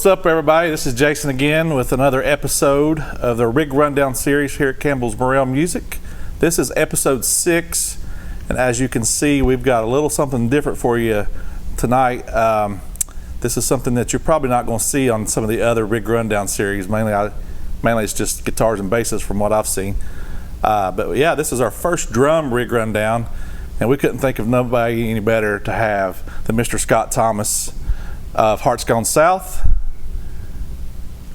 What's up, everybody? This is Jason again with another episode of the Rig Rundown series here at Campbell's Morrell Music. This is episode 6, and as you can see, we've got a little something different for you tonight. This is something that you're probably not going to see on some of the other Rig Rundown series. Mainly it's just guitars and basses from what I've seen. But yeah, this is our first drum Rig Rundown, and we couldn't think of nobody any better to have than Mr. Scott Thomas of Hearts Gone South,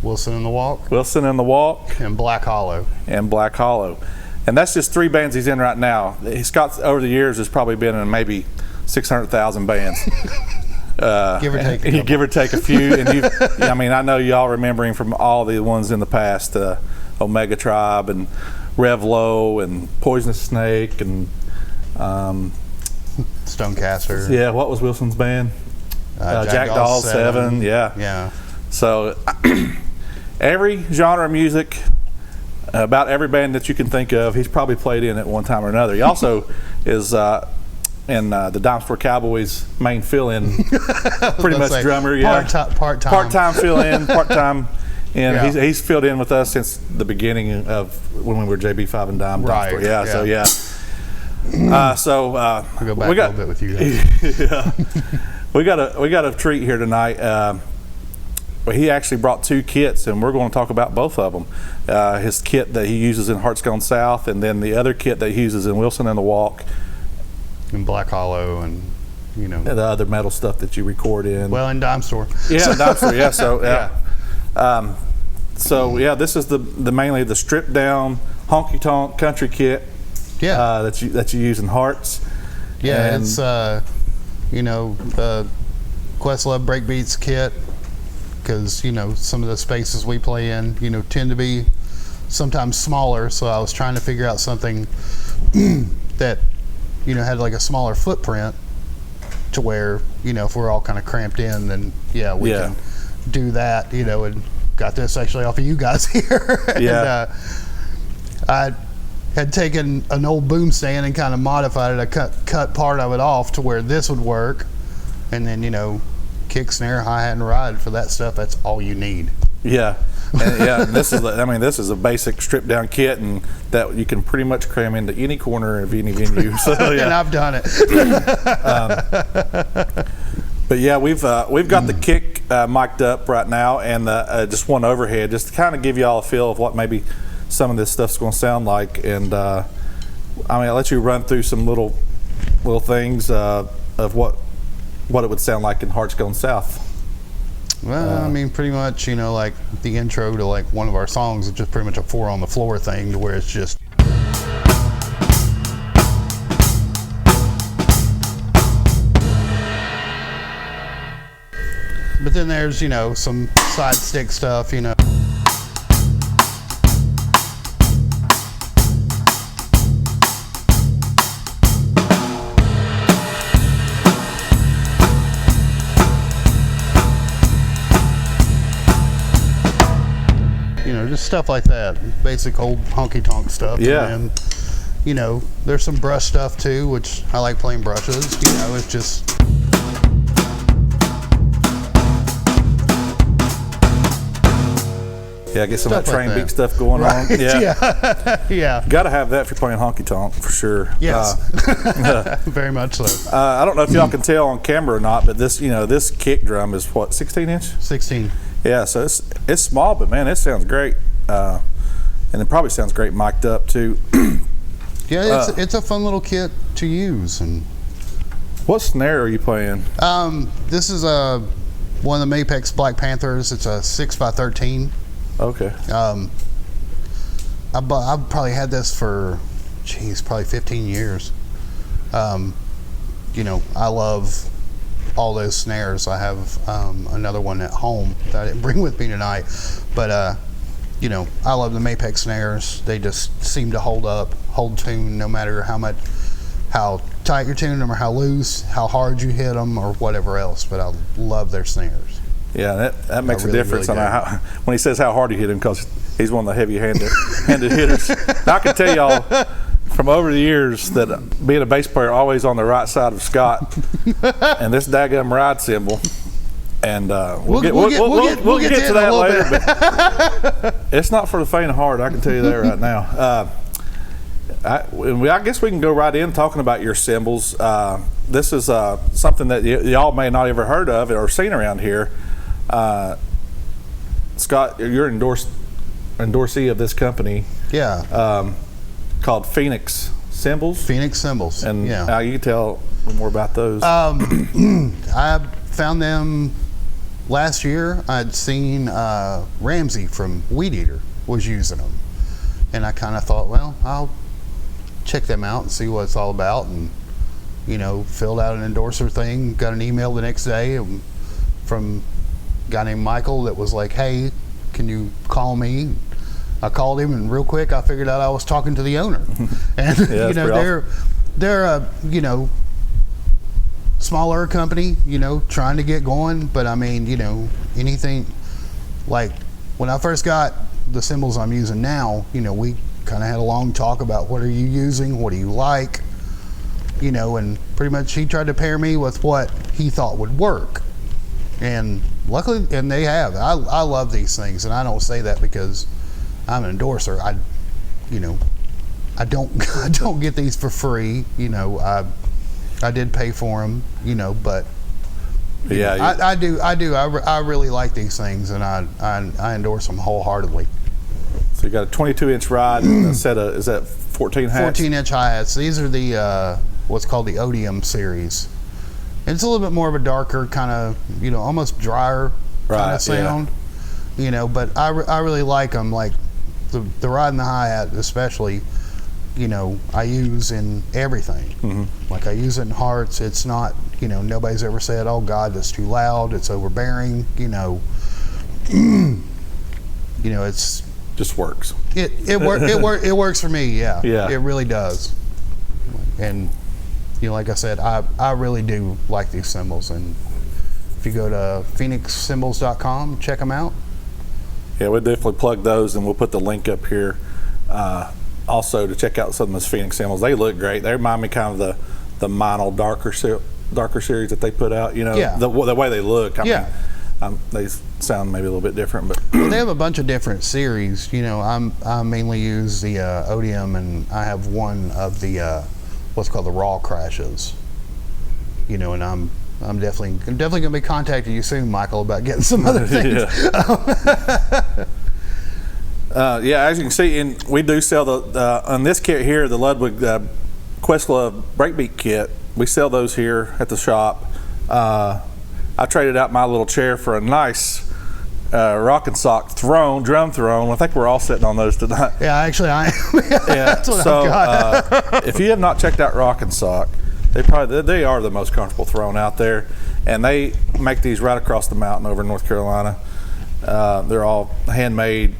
Wilson in the Walk, and Black Hollow. And that's just 3 bands he's in right now. Scott, over the years, has probably been in maybe 600,000 bands. Give or take a few. And I mean, I know y'all remember him from all the ones in the past, Omega Tribe and Revlo and Poisonous Snake and Stonecaster. Yeah, what was Wilson's band? Jackdaw 7. Yeah. So every genre of music, about every band that you can think of, he's probably played in at one time or another. He also is in the Dime Store Cowboys main fill-in, pretty much drummer. Yeah, part-time fill-in, part-time. And he's filled in with us since the beginning of when we were JB5 and Dime. Right. Store. Yeah. So yeah. I'll go back a little bit with you guys. Yeah. We got a treat here tonight. He actually brought 2 kits, and we're going to talk about both of them. His kit that he uses in Hearts Gone South, and then the other kit that he uses in Wilson and the Walk, and Black Hollow, and and the other metal stuff that you record in. Well, in Dime Store. Yeah, Dime Store. Yeah. So yeah. This is the mainly the stripped down honky tonk country kit. Yeah. That you use in Hearts. Yeah, and it's Questlove Breakbeats kit, because some of the spaces we play in tend to be sometimes smaller, so I was trying to figure out something that had like a smaller footprint to where if we're all kind of cramped in, then we can do that, and got this actually off of you guys here. Yeah. And I had taken an old boom stand and kind of modified it. I cut part of it off to where this would work, and then kick, snare, hi-hat, and ride for that stuff. That's all you need. Yeah, and this is a basic stripped down kit, and that you can pretty much cram into any corner of any venue. So yeah. And I've done it. But yeah, we've got the kick mic'd up right now, and just one overhead, just to kind of give you all a feel of what maybe some of this stuff's going to sound like. And I'll let you run through some little things of what it would sound like in Hearts Gone South. Well, pretty much, like the intro to like one of our songs is just pretty much a 4 on the floor thing, to where it's just. But then there's, some side stick stuff, just stuff like that. Basic old honky-tonk stuff. Yeah. And then, there's some brush stuff too, which I like playing brushes. It's just. Yeah, get some of that train beat stuff going on. Yeah. Got to have that if you're playing honky tonk for sure. Yes. Very much so. I don't know if y'all can tell on camera or not, but this this kick drum is what, 16 inch? 16. Yeah, so it's small, but man, it sounds great, and it probably sounds great mic'd up too. Yeah, it's a fun little kit to use. And what snare are you playing? This is one of the Mapex Black Panthers. It's a 6x13. Okay. I've probably had this for, probably 15 years. I love all those snares. I have another one at home that I didn't bring with me tonight, but I love the Mapex snares. They just seem to hold tune, no matter how tight you're tuning them or how loose, how hard you hit them, or whatever else. But I love their snares. Yeah, that makes a difference on when he says how hard he hit him, because he's one of the heavy-handed hitters. Now, I can tell y'all from over the years that being a bass player, always on the right side of Scott, and this daggum ride cymbal, And we'll get to that later. But it's not for the faint of heart, I can tell you that right now. I guess we can go right in talking about your cymbals. This is something that y'all may not ever heard of or seen around here. Scott, you're endorsee of this company. Yeah. Called Phoenix Cymbals. Phoenix Cymbals. And now you can tell more about those. I found them last year. I'd seen Ramsey from Weed Eater was using them, and I kind of thought, well, I'll check them out and see what it's all about. And filled out an endorser thing. Got an email the next day from a guy named Michael that was like, "Hey, can you call me?" I called him, and real quick I figured out I was talking to the owner. And they're a smaller company, trying to get going. But I mean, anything like when I first got the cymbals I'm using now, we kind of had a long talk about what are you using, what do you like, and pretty much he tried to pair me with what he thought would work. And luckily, and they have. I love these things, and I don't say that because I'm an endorser. I don't get these for free. I did pay for them. But I do. I really like these things, and I endorse them wholeheartedly. So you got a 22-inch ride and a set of, is that 14 hats? 14-inch hi-hats. These are the what's called the Odium series. It's a little bit more of a darker kind of, almost drier kind of sound. But I really like them. Like the ride and the hi-hat especially, I use in everything. Mm-hmm. Like I use it in hearts. It's not, nobody's ever said, "Oh God, that's too loud, it's overbearing." It's just works. It works for me. Yeah. It really does. And like I said, I really do like these cymbals. And if you go to phoenixcymbals.com, check them out. Yeah, we'll definitely plug those, and we'll put the link up here also to check out some of those Phoenix cymbals. They look great. They remind me kind of the Monel darker series that they put out. The way they look. I mean, they sound maybe a little bit different, but they have a bunch of different series. I mainly use the Odium, and I have one of the what's called the Raw crashes. And I'm definitely gonna be contacting you soon, Michael, about getting some other things. As you can see, and we do sell the on this kit here, the Ludwig Questlove breakbeat kit. We sell those here at the shop. I traded out my little chair for a nice rock and sock drum throne. I think we're all sitting on those tonight. Yeah, actually I am. That's what I've got. If you have not checked out Rock and Sock, they are the most comfortable throne out there, and they make these right across the mountain over in North Carolina. They're all handmade,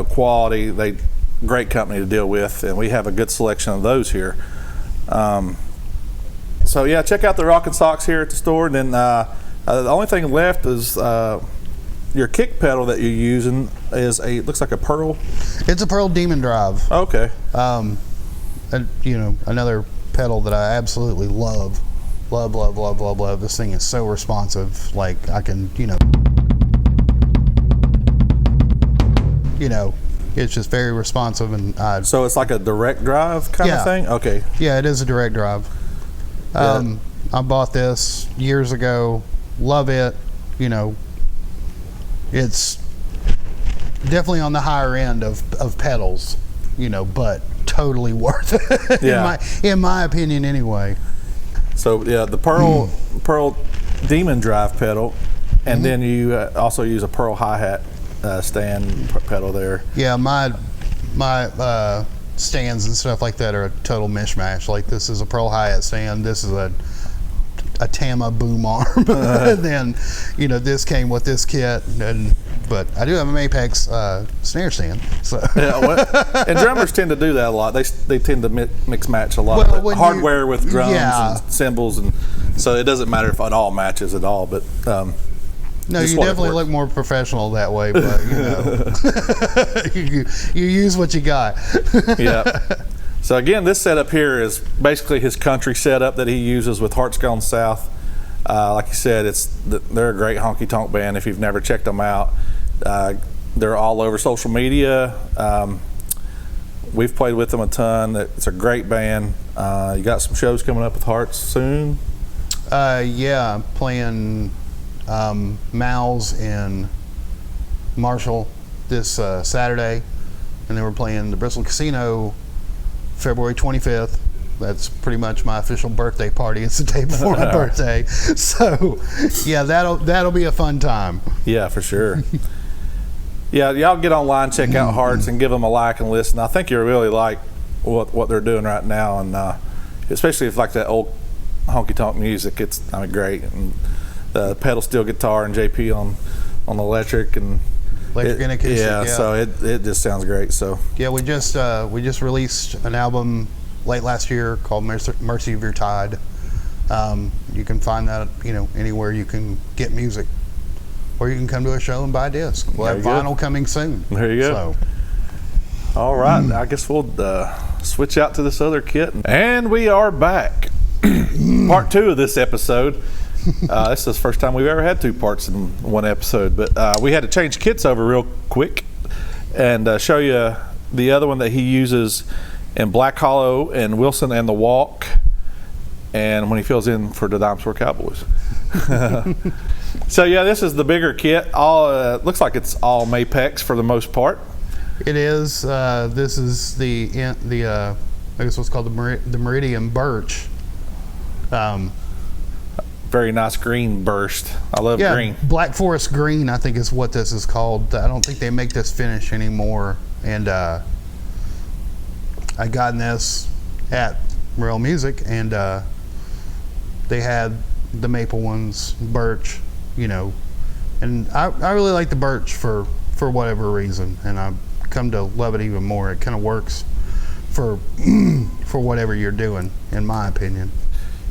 quality. Great company to deal with, and we have a good selection of those here. Check out the Rock and Socks here at the store, and then the only thing left is your kick pedal that you're using is looks like a Pearl. It's a Pearl Demon Drive. Okay. Another pedal that I absolutely love. Love. This thing is so responsive. Like I can, it's just very responsive, and so it's like a direct drive kind of thing. Okay. Yeah, it is a direct drive. I bought this years ago. Love it. It's definitely on the higher end of pedals, but totally worth it. in my opinion anyway. So the Pearl Demon Drive pedal, and then you also use a Pearl hi-hat stand pedal there. Yeah, my stands and stuff like that are a total mishmash. Like this is a Pearl hi-hat stand. This is a Tama boom arm. And then, this came with this kit. But I do have an Apex snare stand. So. And drummers tend to do that a lot. They tend to mix match a lot of hardware with drums and cymbals, and so it doesn't matter if it all matches at all. But no, you definitely look more professional that way. But you use what you got. Yeah. So again, this setup here is basically his country setup that he uses with Hearts Gone South. Like you said, they're a great honky tonk band. If you've never checked them out, they're all over social media. We've played with them a ton. It's a great band. You got some shows coming up with Hearts soon? Yeah, I'm playing Mal's in Marshall this Saturday, and then we're playing the Bristol Casino February 25th. That's pretty much my official birthday party. It's the day before my birthday. So, yeah, that'll be a fun time. Yeah, for sure. Yeah, y'all get online, check out Hearts, and give them a like and listen. I think you'll really like what they're doing right now, and especially if like that old honky tonk music. It's great, and pedal steel guitar and JP on electric and acoustic. Yeah, so it just sounds great. So yeah, we just released an album late last year called Mercy of Your Tide. You can find that anywhere you can get music, or you can come to a show and buy a disc. We'll have vinyl coming soon. There you go. So. All right, I guess we'll switch out to this other kit, and we are back. Part 2 of this episode. This is the first time we've ever had 2 parts in one episode, but we had to change kits over real quick and show you the other one that he uses in Black Hollow and Wilson and the Walk, and when he fills in for the Dime Store Cowboys. So yeah, this is the bigger kit. All looks like it's all Mapex for the most part. It is. This is the I guess what's called the Meridian Birch. Very nice green burst. I love green. Black Forest Green, I think is what this is called. I don't think they make this finish anymore. And I got this at Morrell Music, and they had the maple ones, birch, and I really like the birch for whatever reason, and I've come to love it even more. It kind of works for whatever you're doing, in my opinion.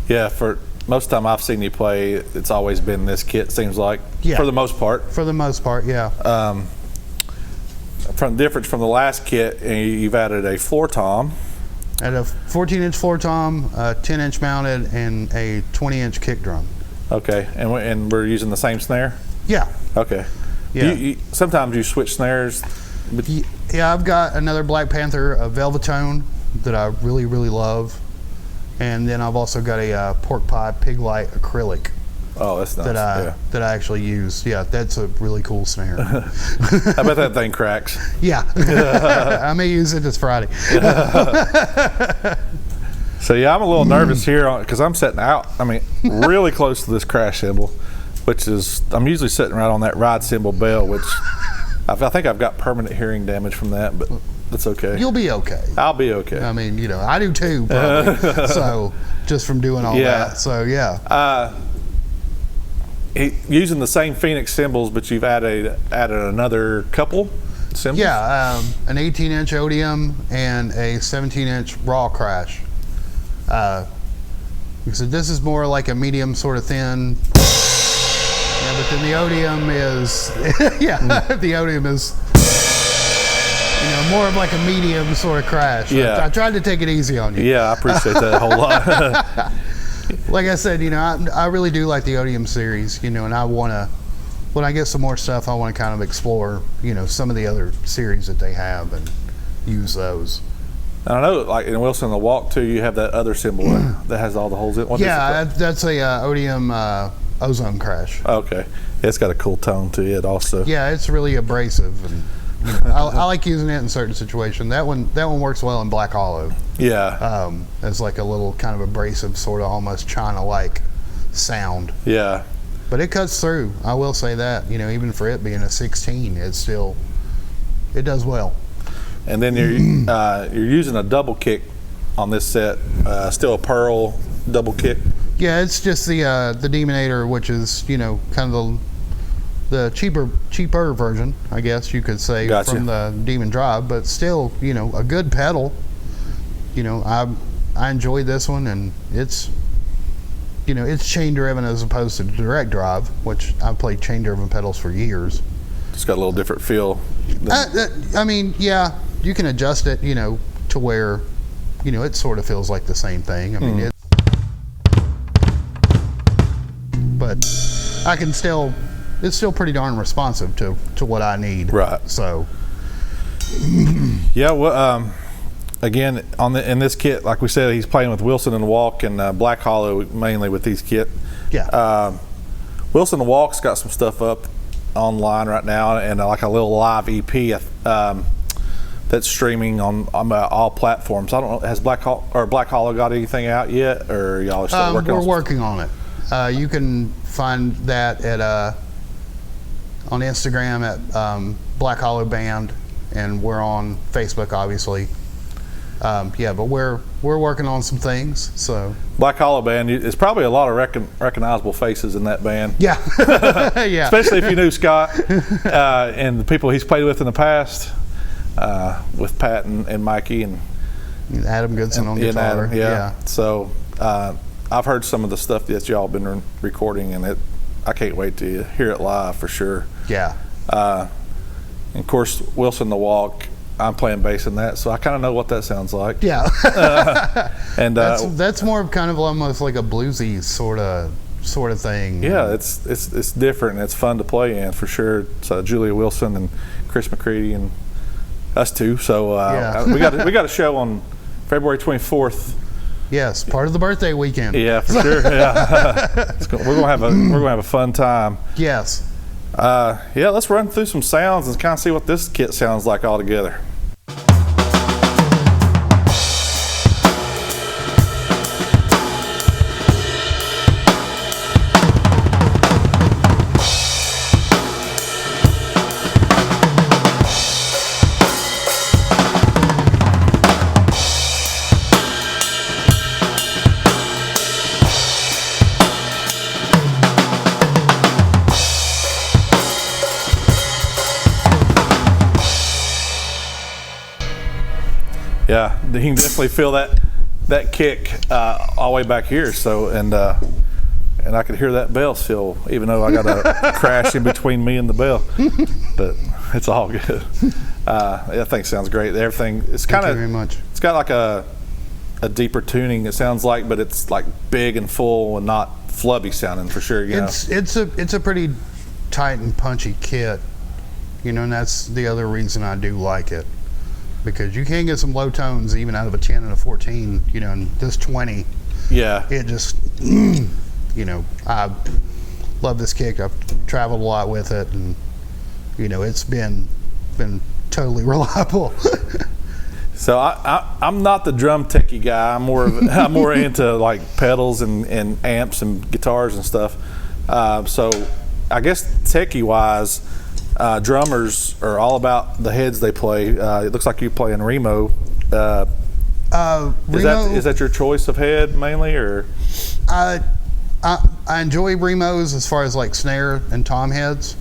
Yeah, for most of the time I've seen you play, it's always been this kit, seems like, for the most part. For the most part, yeah. From difference from the last kit, you've added a floor tom. At a 14-inch floor tom, 10-inch mounted, and a 20-inch kick drum. Okay, and we're using the same snare? Yeah. Okay. Yeah. Sometimes you switch snares? Yeah, I've got another Black Panther, a Velvetone, that I really, really love. And then I've also got a pork pie Piglight acrylic. Oh, that's nice. That I actually use. Yeah, that's a really cool snare. I bet that thing cracks. Yeah. I may use it this Friday. So yeah, I'm a little nervous here because I'm sitting out, really close to this crash cymbal, which is, I'm usually sitting right on that ride cymbal bell, which I think I've got permanent hearing damage from that, but that's okay. You'll be okay. I'll be okay. I do too, probably. So, just from doing all that. So, yeah. Using the same Phoenix cymbals, but you've added another couple cymbals? Yeah, an 18-inch Odium and a 17-inch raw crash. So this is more like a medium sort of thin. Yeah, but then the Odium is, the Odium is, more of like a medium sort of crash. Yeah. I tried to take it easy on you. Yeah, I appreciate that a whole lot. Like I said, I really do like the Odium series, and I want to, when I get some more stuff, I want to kind of explore, some of the other series that they have and use those. And I know, like in Wilson the Walk too, you have that other cymbal that has all the holes in it. That's a Odium Ozone Crash. Okay, it's got a cool tone to it also. Yeah, it's really abrasive, and I like using it in certain situations. That one works well in Black Hollow. Yeah. It's like a little kind of abrasive, sort of almost China-like sound. Yeah. But it cuts through. I will say that. Even for it being a 16, it does well. And then you're using a double kick on this set. Still a Pearl double kick. Yeah, it's just the Demonator, which is kind of the cheaper version, I guess you could say, from the Demon Drive, but still, a good pedal. I enjoyed this one, and it's chain driven as opposed to direct drive, which I've played chain driven pedals for years. It's got a little different feel. Yeah, you can adjust it, to where, it sort of feels like the same thing. I can still, it's still pretty darn responsive to what I need. Right. So. Yeah. Well, again, in this kit, like we said, he's playing with Wilson and the Walk and Black Hollow mainly with these kit. Yeah. Wilson and the Walk's got some stuff up online right now, and like a little live EP that's streaming on all platforms. I don't know, has Black Hollow got anything out yet, or y'all are still working on it? We're working on it. You can find that at on Instagram at Black Hollow Band, and we're on Facebook, obviously. Yeah, but we're working on some things. So Black Hollow Band, it's probably a lot of recognizable faces in that band. Yeah, yeah. Especially if you knew Scott and the people he's played with in the past, with Pat and Mikey and Adam Goodson on guitar. Adam, yeah. So I've heard some of the stuff that y'all been recording, and I can't wait to hear it live for sure. Yeah. And of course, Wilson the Walk, I'm playing bass in that, so I kind of know what that sounds like. Yeah. And that's more of kind of almost like a bluesy sort of thing. Yeah, it's different and it's fun to play in for sure. It's Julia Wilson and Chris McCready and us two. So yeah. we got a show on February 24th. Yes, part of the birthday weekend. Yeah, for sure. Yeah. We're gonna have a fun time. Yes. Yeah, let's run through some sounds and kind of see what this kit sounds like all together. Yeah, you can definitely feel that kick all the way back here. So and I could hear that bell still, even though I got a crash in between me and the bell. But it's all good. That thing sounds great. Everything it's kind of very much. It's got like a deeper tuning. It sounds like, but it's like big and full and not flubby sounding for sure. You know? It's a pretty tight and punchy kit, and that's the other reason I do like it. Because you can get some low tones even out of a 10 and a 14, and this 20. Yeah. It just, I love this kick. I've traveled a lot with it, and, it's been totally reliable. So I'm not the drum techie guy. I'm more into like pedals and amps and guitars and stuff. So I guess techie wise, drummers are all about the heads they play. It looks like you play in Remo. Is that your choice of head mainly, or? I enjoy Remos as far as like snare and tom heads.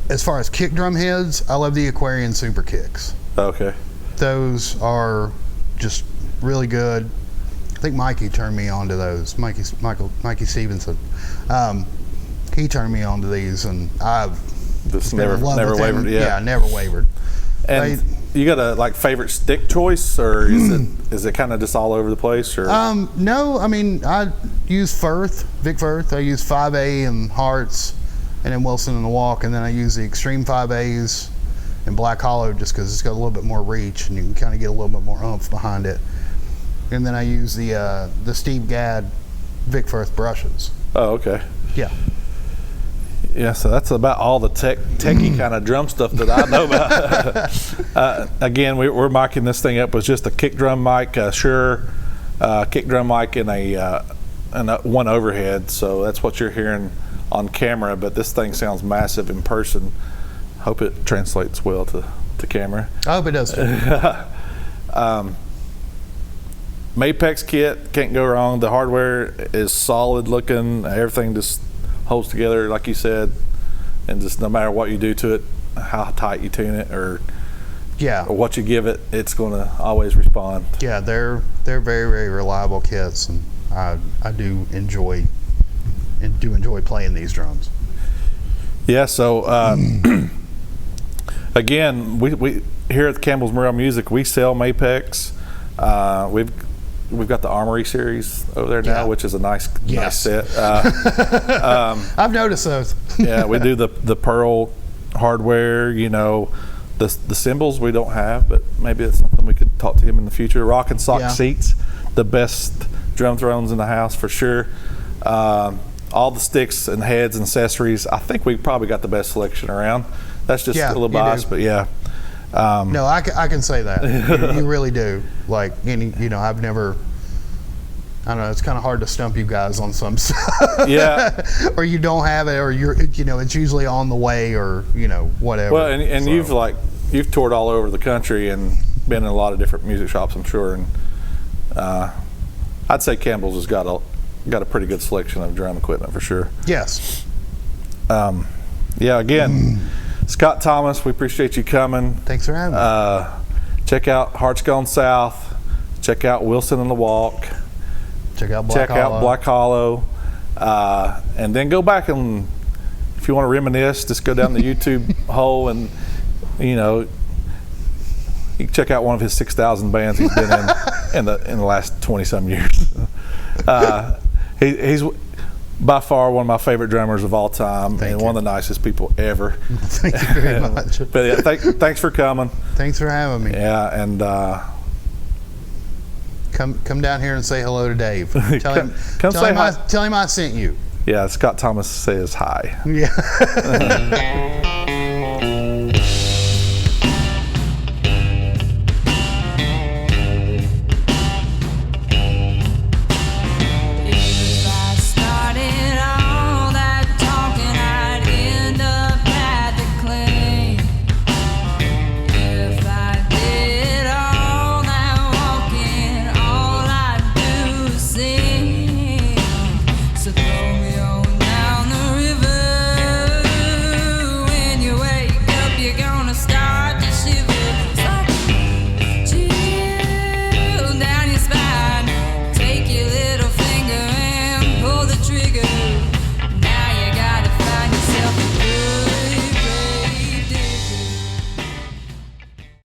As far as kick drum heads, I love the Aquarian Super Kicks. Okay. Those are just really good. I think Mikey turned me on to those. Mikey Stevenson. He turned me on to these, and I've just never wavered. Yeah, never wavered. And you got a favorite stick choice, or is it kind of just all over the place? Or no, I mean I use Vic Firth. I use 5A and Hearts, and then Wilson and the Walk, and then I use the Extreme 5As and Black Hollow just because it's got a little bit more reach, and you can kind of get a little bit more oomph behind it. And then I use the Steve Gadd Vic Firth brushes. Oh, okay. Yeah. Yeah, so that's about all the techie kind of drum stuff that I know about. Again, we're miking this thing up with just a kick drum mic, Shure kick drum mic, and a one overhead. So that's what you're hearing on camera. But this thing sounds massive in person. Hope it translates well to camera. I hope it does too. Mapex kit, can't go wrong. The hardware is solid looking. Everything just holds together, like you said, and just no matter what you do to it, how tight you tune it, or what you give it, it's going to always respond. Yeah, they're very, very reliable kits, and I do enjoy playing these drums. Yeah. So again, we here at Campbell's Morrell Music, we sell Mapex. We've we've got the Armory series over there now, which is a nice set. I've noticed those. Yeah, we do the Pearl hardware. You know, the cymbals we don't have, but maybe it's something we could talk to him in the future. Rock and Sock seats, the best drum thrones in the house for sure. All the sticks and heads and accessories. I think we probably got the best selection around. That's just a little biased, but yeah. No, I can say that. You really do. Like, I've never, I don't know, it's kind of hard to stump you guys on some stuff. Yeah. Or you don't have it, or it's usually on the way, or, whatever. Well, and you've toured all over the country and been in a lot of different music shops, I'm sure. And I'd say Campbell's has got a pretty good selection of drum equipment for sure. Yes. Again, Scott Thomas, we appreciate you coming. Thanks for having me. Check out Hearts Gone South. Check out Wilson and the Walk. Check out Black Hollow. And then go back and, if you want to reminisce, just go down the YouTube hole and, you can check out one of his 6,000 bands he's been in the last 20-some years. He's by far one of my favorite drummers of all time, one of the nicest people ever. Thank you very much. But yeah, thanks for coming. Thanks for having me. Yeah, and come down here and say hello to Dave. Tell him I sent you. Yeah, Scott Thomas says hi. Yeah.